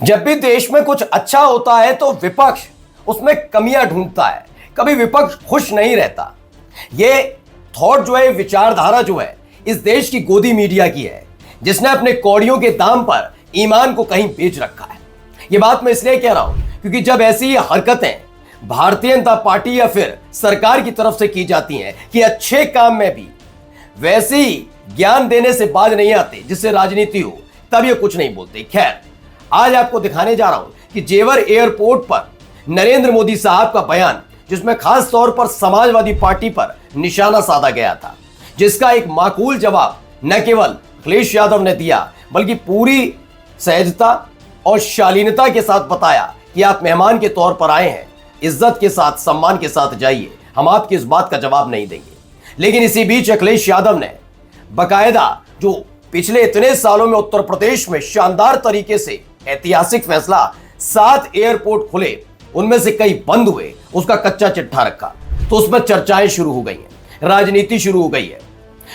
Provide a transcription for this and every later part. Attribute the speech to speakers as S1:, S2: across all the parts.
S1: जब भी देश में कुछ अच्छा होता है तो विपक्ष उसमें कमियां ढूंढता है। कभी विपक्ष खुश नहीं रहता। ये थॉट जो है, विचारधारा जो है, इस देश की गोदी मीडिया की है, जिसने अपने कौड़ियों के दाम पर ईमान को कहीं बेच रखा है। ये बात मैं इसलिए कह रहा हूं क्योंकि जब ऐसी हरकतें भारतीय जनता पार्टी या फिर सरकार की तरफ से की जाती हैं कि अच्छे काम में भी वैसे ही ज्ञान देने से बाज नहीं आते जिससे राजनीति हो, तब ये कुछ नहीं बोलते। खैर, आज आपको दिखाने जा रहा हूं कि जेवर एयरपोर्ट पर नरेंद्र मोदी साहब का बयान, जिसमें खास तौर पर समाजवादी पार्टी पर निशाना साधा गया था, जिसका एक माकूल जवाब न केवल अखिलेश यादव ने दिया बल्कि पूरी सहजता और शालीनता के साथ बताया कि आप मेहमान के तौर पर आए हैं, इज्जत के साथ, सम्मान के साथ जाइए, हम आपकी इस बात का जवाब नहीं देंगे। लेकिन इसी बीच अखिलेश यादव ने बकायदा जो पिछले इतने सालों में उत्तर प्रदेश में शानदार तरीके से ऐतिहासिक फैसला, 7 एयरपोर्ट खुले, उनमें से कई बंद हुए, उसका कच्चा चिट्ठा रखा। तो उसमें चर्चाएं शुरू हो गई हैं, राजनीति शुरू हो गई है।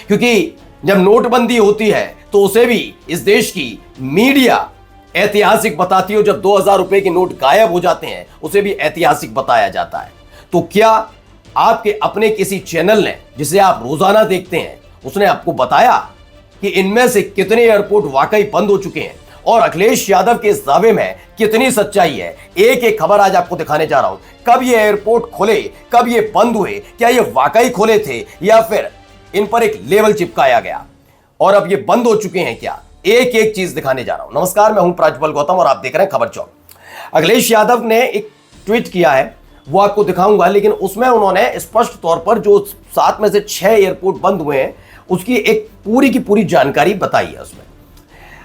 S1: क्योंकि जब नोटबंदी होती है तो उसे भी इस देश की मीडिया ऐतिहासिक बताती है। जब 2000 रुपए के नोट गायब हो जाते हैं उसे भी ऐतिहासिक बताया जाता है। तो क्या आपके अपने किसी चैनल ने, जिसे आप रोजाना देखते हैं, उसने आपको बताया कि इनमें से कितने एयरपोर्ट वाकई बंद हो चुके हैं और अखिलेश यादव के इस दावे में कितनी सच्चाई है? एक एक खबर आज आपको दिखाने जा रहा हूं। कब ये एयरपोर्ट खुले, कब ये बंद हुए, क्या ये वाकई खुले थे या फिर इन पर एक लेबल चिपकाया गया और अब ये बंद हो चुके हैं क्या? एक एक चीज दिखाने जा रहा हूं। नमस्कार, मैं हूं प्राज्वल गौतम और आप देख रहे हैं खबर चौक। अखिलेश यादव ने एक ट्वीट किया है, वो आपको दिखाऊंगा, लेकिन उसमें उन्होंने स्पष्ट तौर पर जो 7 में से 6 एयरपोर्ट बंद हुए हैं उसकी एक पूरी की पूरी जानकारी बताई है उसमें।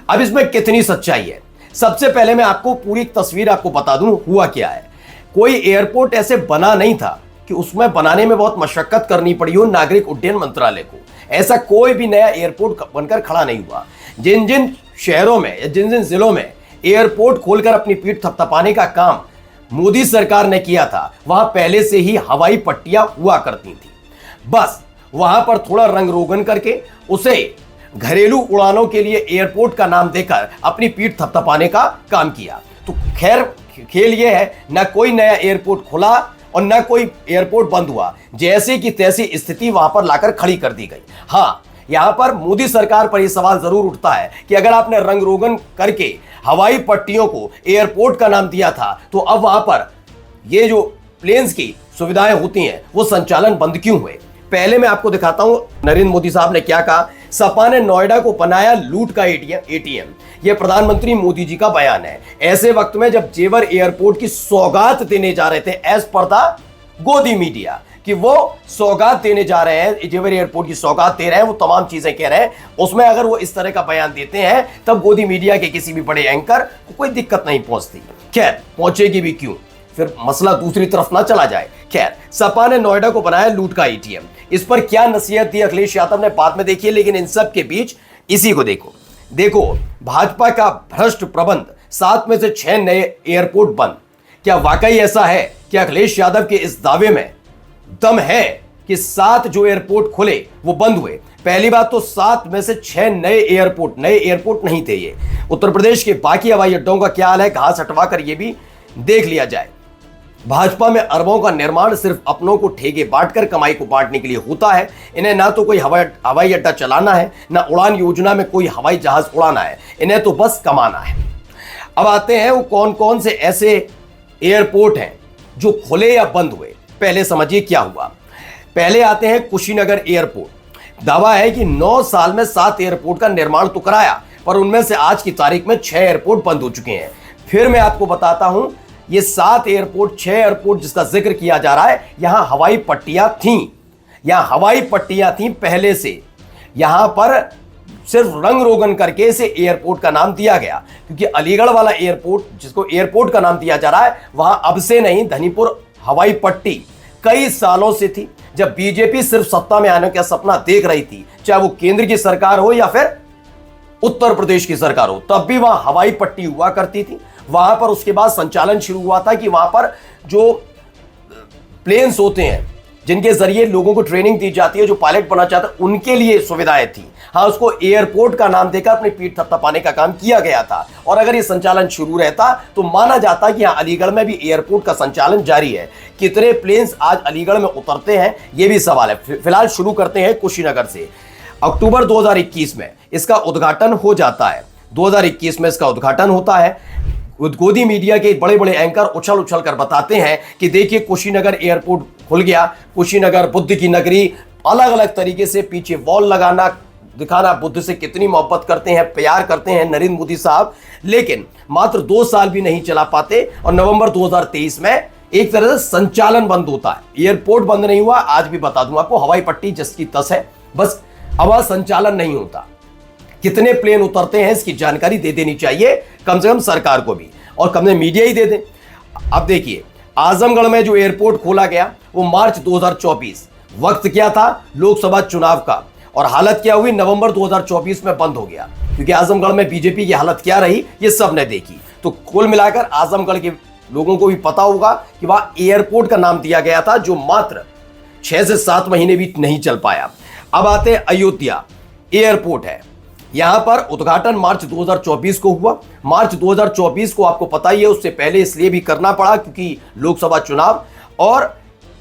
S1: अब इसमें कितनी सच्चाई है, सबसे पहले मैं आपको पूरी तस्वीर आपको बता दूं हुआ क्या है। कोई एयरपोर्ट ऐसे बना नहीं था कि उसमें बनाने में बहुत मशक्कत करनी पड़ी हो नागरिक उड्डयन मंत्रालय को। ऐसा कोई भी नया एयरपोर्ट बनकर खड़ा नहीं हुआ। जिन जिन शहरों में या जिन जिन जिलों में एयरपोर्ट खोलकर अपनी पीठ थपथपाने का काम मोदी सरकार ने किया था, वहां पहले से ही हवाई पट्टियां हुआ करती थी। बस वहां पर थोड़ा रंग रोगन करके उसे घरेलू उड़ानों के लिए एयरपोर्ट का नाम देकर अपनी पीठ थपथपाने का काम किया। तो खैर, खेल यह है, न कोई नया एयरपोर्ट खुला और न कोई एयरपोर्ट बंद हुआ, जैसे कि तैसी स्थिति वहां पर लाकर खड़ी कर दी गई। हाँ, यहां पर मोदी सरकार पर यह सवाल जरूर उठता है कि अगर आपने रंग रोगन करके हवाई पट्टियों को एयरपोर्ट का नाम दिया था तो अब वहां पर ये जो प्लेन्स की सुविधाएं होती हैं वो संचालन बंद क्यों हुए? पहले मैं आपको दिखाता हूं नरेंद्र मोदी साहब ने क्या कहा। सपा ने नोएडा को बनाया लूट का एटीएम, यह प्रधानमंत्री मोदी जी का बयान है। ऐसे वक्त में जब जेवर एयरपोर्ट की सौगात देने जा रहे थे, एज पर द गोदी मीडिया, कि वो सौगात देने जा रहे हैं, जेवर एयरपोर्ट की सौगात दे रहे हैं, वो तमाम चीजें कह रहे हैं, उसमें अगर वो इस तरह का बयान देते हैं तब गोदी मीडिया के किसी भी बड़े एंकर को कोई दिक्कत नहीं पहुंचती। खैर, पहुंचेगी भी क्यों, फिर मसला दूसरी तरफ ना चला जाए। खैर, सपा ने नोएडा को बनाया लूट का एटीएम। इस पर क्या नसीहत दी अखिलेश यादव ने बाद में देखिए, लेकिन इन सब के बीच इसी को देखो भाजपा का भ्रष्ट प्रबंध, 7 में से 6 नए एयरपोर्ट बंद। क्या वाकई ऐसा है कि अखिलेश यादव के इस दावे में दम है कि 7 जो एयरपोर्ट खुले वो बंद हुए? पहली बात तो 7 में से 6 नए एयरपोर्ट नहीं थे ये। उत्तर प्रदेश के बाकी हवाई अड्डों का क्या हाल है, घास हटवाकर ये भी देख लिया जाए। भाजपा में अरबों का निर्माण सिर्फ अपनों को ठेके बांटकर कमाई को बांटने के लिए होता है। इन्हें ना तो कोई हवाई अड्डा चलाना है, ना उड़ान योजना में कोई हवाई जहाज उड़ाना है, इन्हें तो बस कमाना है। अब आते हैं वो कौन कौन से ऐसे एयरपोर्ट हैं जो खुले या बंद हुए। पहले समझिए क्या हुआ। पहले आते हैं कुशीनगर एयरपोर्ट। दावा है कि 9 साल में 7 एयरपोर्ट का निर्माण तो कराया, पर उनमें से आज की तारीख में 6 एयरपोर्ट बंद हो चुके हैं। फिर मैं आपको बताता हूं, ये 7 एयरपोर्ट, 6 एयरपोर्ट जिसका जिक्र किया जा रहा है, यहां हवाई पट्टियां थीं पहले से। यहां पर सिर्फ रंग रोगन करके इसे एयरपोर्ट का नाम दिया गया, क्योंकि अलीगढ़ वाला एयरपोर्ट जिसको एयरपोर्ट का नाम दिया जा रहा है, वहां अब से नहीं, धनीपुर हवाई पट्टी कई सालों से थी। जब बीजेपी सिर्फ सत्ता में आने का सपना देख रही थी, चाहे वो केंद्र की सरकार हो या फिर उत्तर प्रदेश की सरकार हो, तब भी वहां हवाई पट्टी हुआ करती थी। वहां पर उसके बाद संचालन शुरू हुआ था कि वहां पर जो प्लेन्स होते हैं जिनके जरिए लोगों को ट्रेनिंग दी जाती है, जो पायलट बनना चाहते हैं, उनके लिए सुविधाएं थी। हाँ, उसको एयरपोर्ट का नाम देकर अपनी पीठ थपथपाने का काम किया गया था। और अगर ये संचालन शुरू रहता तो माना जाता कि हाँ, अलीगढ़ में भी एयरपोर्ट का संचालन जारी है। कितने प्लेन्स आज अलीगढ़ में उतरते हैं, ये भी सवाल है। फिलहाल शुरू करते हैं कुशीनगर से। अक्टूबर 2021 में इसका उद्घाटन हो जाता है। 2021 में इसका उद्घाटन होता है। गोदी मीडिया के बड़े बड़े एंकर उछल उछल कर बताते हैं कि देखिए कुशीनगर एयरपोर्ट खुल गया, कुशीनगर बुद्ध की नगरी, अलग अलग तरीके से पीछे वॉल लगाना, दिखाना बुद्ध से कितनी मोहब्बत करते हैं, प्यार करते हैं नरेंद्र मोदी साहब। लेकिन मात्र 2 साल भी नहीं चला पाते और नवंबर 2023 में एक तरह से संचालन बंद होता है। एयरपोर्ट बंद नहीं हुआ, आज भी बता दूं आपको, हवाई पट्टी जिसकी तस है, बस अब संचालन नहीं होता। कितने प्लेन उतरते हैं इसकी जानकारी दे देनी चाहिए कम से कम सरकार को भी, और कम से मीडिया ही दे दे। अब देखिए, आजमगढ़ में जो एयरपोर्ट खोला गया वो मार्च 2024, वक्त क्या था, लोकसभा चुनाव का, और हालत क्या हुई, नवंबर 2024 में बंद हो गया। क्योंकि आजमगढ़ में बीजेपी की हालत क्या रही ये सब ने देखी। तो कुल मिलाकर आजमगढ़ के लोगों को भी पता होगा कि वहां एयरपोर्ट का नाम दिया गया था, जो मात्र 6 से 7 महीने भी नहीं चल पाया। अब आते अयोध्या एयरपोर्ट है, यहां पर उद्घाटन मार्च 2024 को हुआ। मार्च 2024 को आपको पता ही है, उससे पहले इसलिए भी करना पड़ा क्योंकि लोकसभा चुनाव, और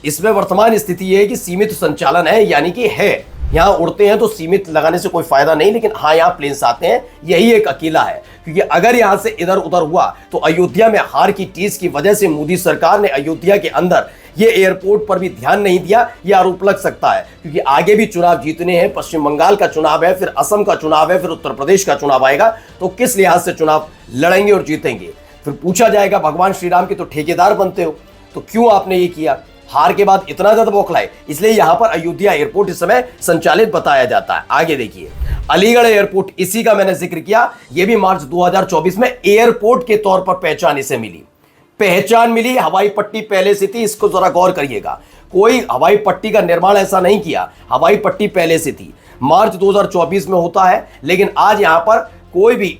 S1: इसमें वर्तमान स्थिति यह है कि सीमित संचालन है, यानी कि है यहां उड़ते हैं तो सीमित लगाने से कोई फायदा नहीं, लेकिन हाँ यहां प्लेन्स आते हैं, यही एक अकेला है। क्योंकि अगर यहां से इधर उधर हुआ तो अयोध्या में हार की टीस की वजह से मोदी सरकार ने अयोध्या के अंदर ये एयरपोर्ट पर भी ध्यान नहीं दिया, यह आरोप लग सकता है। क्योंकि आगे भी चुनाव जीतने हैं, पश्चिम बंगाल का चुनाव है, फिर असम का चुनाव है, फिर उत्तर प्रदेश का चुनाव आएगा, तो किस लिहाज से चुनाव लड़ेंगे और जीतेंगे। फिर पूछा जाएगा भगवान श्री राम के तो ठेकेदार बनते हो, तो क्यों आपने ये किया, हार के बाद इतना ज्यादा बौखलाए। इसलिए यहां पर अयोध्या एयरपोर्ट इस समय संचालित बताया जाता है। आगे देखिए, अलीगढ़ एयरपोर्ट, इसी का मैंने जिक्र किया, यह भी मार्च 2024 में एयरपोर्ट के तौर पर पहचान इसे मिली, पहचान मिली। हवाई पट्टी पहले से थी, इसको जरा गौर करिएगा, कोई हवाई पट्टी का निर्माण ऐसा नहीं किया, हवाई पट्टी पहले से थी। मार्च 2024 में होता है, लेकिन आज यहां पर कोई भी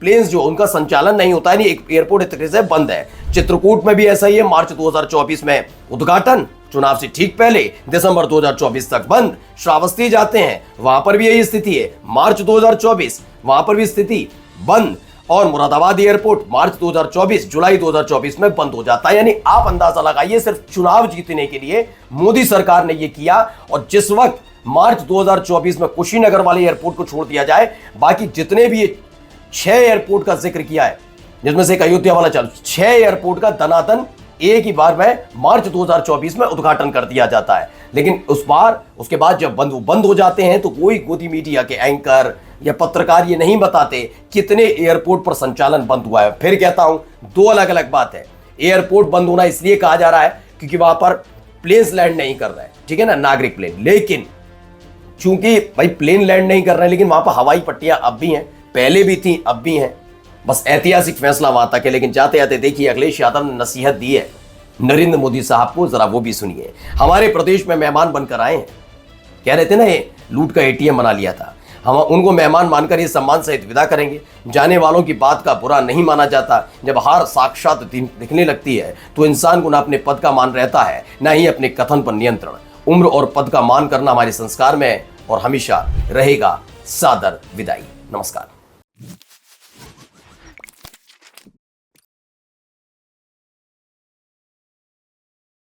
S1: प्लेन्स जो उनका संचालन नहीं होता है, नहीं, एक एयरपोर्ट एक तरह से बंद है। चित्रकूट में भी ऐसा ही है, मार्च 2024 में उद्घाटन, चुनाव से ठीक पहले दिसंबर 2024 तक बंद। श्रावस्ती जाते हैं, वहां पर भी यही स्थिति है, मार्च 2024 वहां पर भी स्थिति बंद। और मुरादाबाद एयरपोर्ट मार्च 2024 जुलाई 2024 में बंद हो जाता है। यानी आप अंदाजा लगाइए, सिर्फ चुनाव जीतने के लिए मोदी सरकार ने यह किया। और जिस वक्त मार्च 2024 में कुशीनगर वाले एयरपोर्ट को छोड़ दिया जाए, बाकी जितने भी 6 एयरपोर्ट का जिक्र किया है, जिसमें से एक अयोध्या वाला चालू, 6 एयरपोर्ट का दनादन एक ही बार में मार्च 2024 में उद्घाटन कर दिया जाता है। लेकिन उस बार उसके बाद जब बंद हो जाते हैं तो कोई गोदी मीडिया के एंकर या पत्रकार ये नहीं बताते कितने एयरपोर्ट पर संचालन बंद हुआ है। फिर कहता हूं, 2 अलग अलग बात है। एयरपोर्ट बंद होना इसलिए कहा जा रहा है क्योंकि वहां पर प्लेन्स लैंड नहीं कर रहे हैं, ठीक है ना, नागरिक प्लेन। लेकिन चूंकि भाई प्लेन लैंड नहीं कर रहे हैं, लेकिन वहां पर हवाई पट्टियां अब भी हैं, पहले भी थी, अब भी हैं। बस ऐतिहासिक फैसला वहां तक है। लेकिन जाते जाते देखिए, अखिलेश यादव ने नसीहत दी है नरेंद्र मोदी साहब को, जरा वो भी सुनिए। हमारे प्रदेश में मेहमान बनकर आए हैं, कह रहे थे ना ये लूट का एटीएम बना लिया था, हम उनको मेहमान मानकर ये सम्मान सहित विदा करेंगे। जाने वालों की बात का बुरा नहीं माना जाता। जब हार साक्षात दिखने लगती है तो इंसान को ना अपने पद का मान रहता है, ना ही अपने कथन पर नियंत्रण। उम्र और पद का मान करना हमारे संस्कार में है और हमेशा रहेगा। सादर विदाई, नमस्कार।